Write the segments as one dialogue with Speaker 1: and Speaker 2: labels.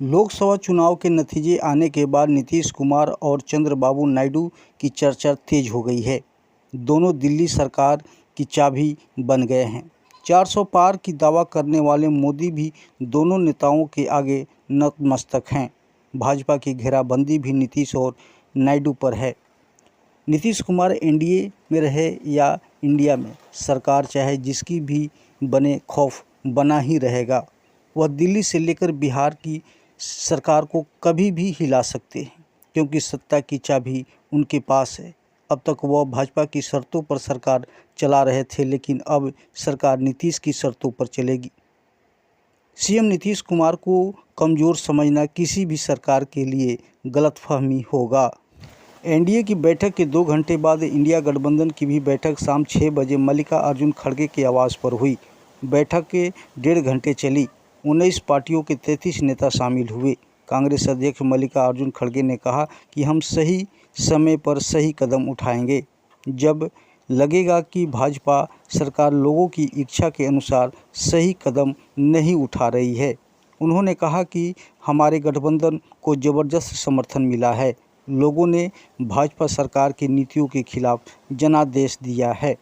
Speaker 1: लोकसभा चुनाव के नतीजे आने के बाद नीतीश कुमार और चंद्रबाबू नायडू की चर्चा तेज हो गई है। दोनों दिल्ली सरकार की चाबी बन गए हैं। 400 पार की दावा करने वाले मोदी भी दोनों नेताओं के आगे नतमस्तक हैं। भाजपा की घेराबंदी भी नीतीश और नायडू पर है। नीतीश कुमार एनडीए में रहे या इंडिया में, सरकार चाहे जिसकी भी बने, खौफ बना ही रहेगा। वह दिल्ली से लेकर बिहार की सरकार को कभी भी हिला सकते हैं, क्योंकि सत्ता की चाबी उनके पास है। अब तक वह भाजपा की शर्तों पर सरकार चला रहे थे, लेकिन अब सरकार नीतीश की शर्तों पर चलेगी। सीएम नीतीश कुमार को कमज़ोर समझना किसी भी सरकार के लिए गलतफहमी होगा। एनडीए की बैठक के 2 घंटे बाद इंडिया गठबंधन की भी बैठक शाम 6 बजे मल्लिकार्जुन खड़गे के आवास पर हुई। बैठक के 1.5 घंटे चली। 19 पार्टियों के 33 नेता शामिल हुए। कांग्रेस अध्यक्ष मल्लिकार्जुन खड़गे ने कहा कि हम सही समय पर सही कदम उठाएंगे, जब लगेगा कि भाजपा सरकार लोगों की इच्छा के अनुसार सही कदम नहीं उठा रही है। उन्होंने कहा कि हमारे गठबंधन को ज़बरदस्त समर्थन मिला है। लोगों ने भाजपा सरकार की नीतियों के खिलाफ जनादेश दिया है।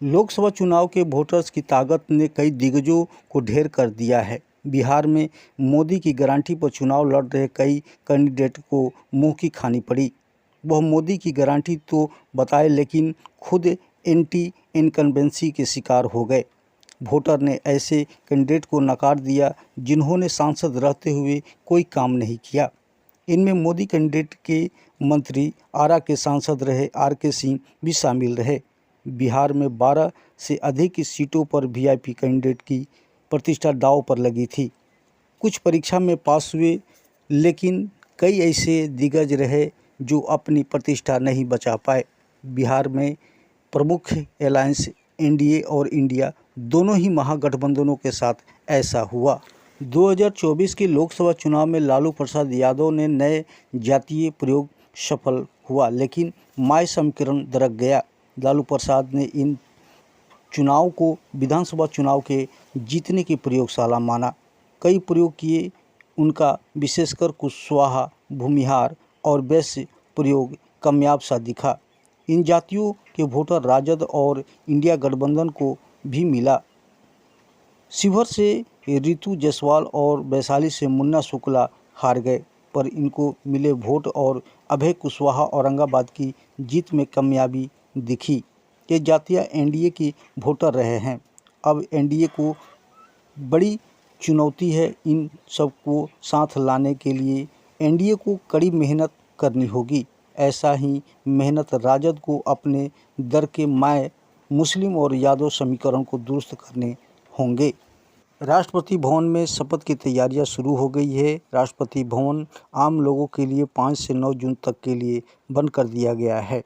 Speaker 1: लोकसभा चुनाव के वोटर्स की ताकत ने कई दिग्गजों को ढेर कर दिया है। बिहार में मोदी की गारंटी पर चुनाव लड़ रहे कई कैंडिडेट को मुंह की खानी पड़ी। वह मोदी की गारंटी तो बताए, लेकिन खुद एंटी इनकम्बेंसी के शिकार हो गए। वोटर ने ऐसे कैंडिडेट को नकार दिया जिन्होंने सांसद रहते हुए कोई काम नहीं किया। इनमें मोदी कैंडिडेट के मंत्री, आरा के सांसद रहे आर.के. सिंह भी शामिल रहे। बिहार में 12 से अधिक सीटों पर वीआईपी कैंडिडेट की प्रतिष्ठा दांव पर लगी थी। कुछ परीक्षा में पास हुए, लेकिन कई ऐसे दिग्गज रहे जो अपनी प्रतिष्ठा नहीं बचा पाए। बिहार में प्रमुख अलायंस एनडीए और इंडिया दोनों ही महागठबंधनों के साथ ऐसा हुआ। 2024 के लोकसभा चुनाव में लालू प्रसाद यादव ने नए जातीय प्रयोग सफल हुआ, लेकिन माय समीकरण दरक गया। लालू प्रसाद ने इन चुनाव को विधानसभा चुनाव के जीतने की प्रयोगशाला माना। कई प्रयोग किए, उनका विशेषकर कुशवाहा, भूमिहार और वैश्य प्रयोग कामयाब सा दिखा। इन जातियों के वोटर राजद और इंडिया गठबंधन को भी मिला। शिवहर से रितु जायसवाल और वैशाली से मुन्ना शुक्ला हार गए, पर इनको मिले वोट और अभय कुशवाहा औरंगाबाद की जीत में कामयाबी दिखी। ये जातियाँ एनडीए की वोटर रहे हैं। अब एनडीए को बड़ी चुनौती है। इन सबको साथ लाने के लिए एनडीए को कड़ी मेहनत करनी होगी। ऐसा ही मेहनत राजद को अपने दर के माय मुस्लिम और यादव समीकरण को दुरुस्त करने होंगे। राष्ट्रपति भवन में शपथ की तैयारियां शुरू हो गई है। राष्ट्रपति भवन आम लोगों के लिए 5 से 9 जून तक के लिए बंद कर दिया गया है।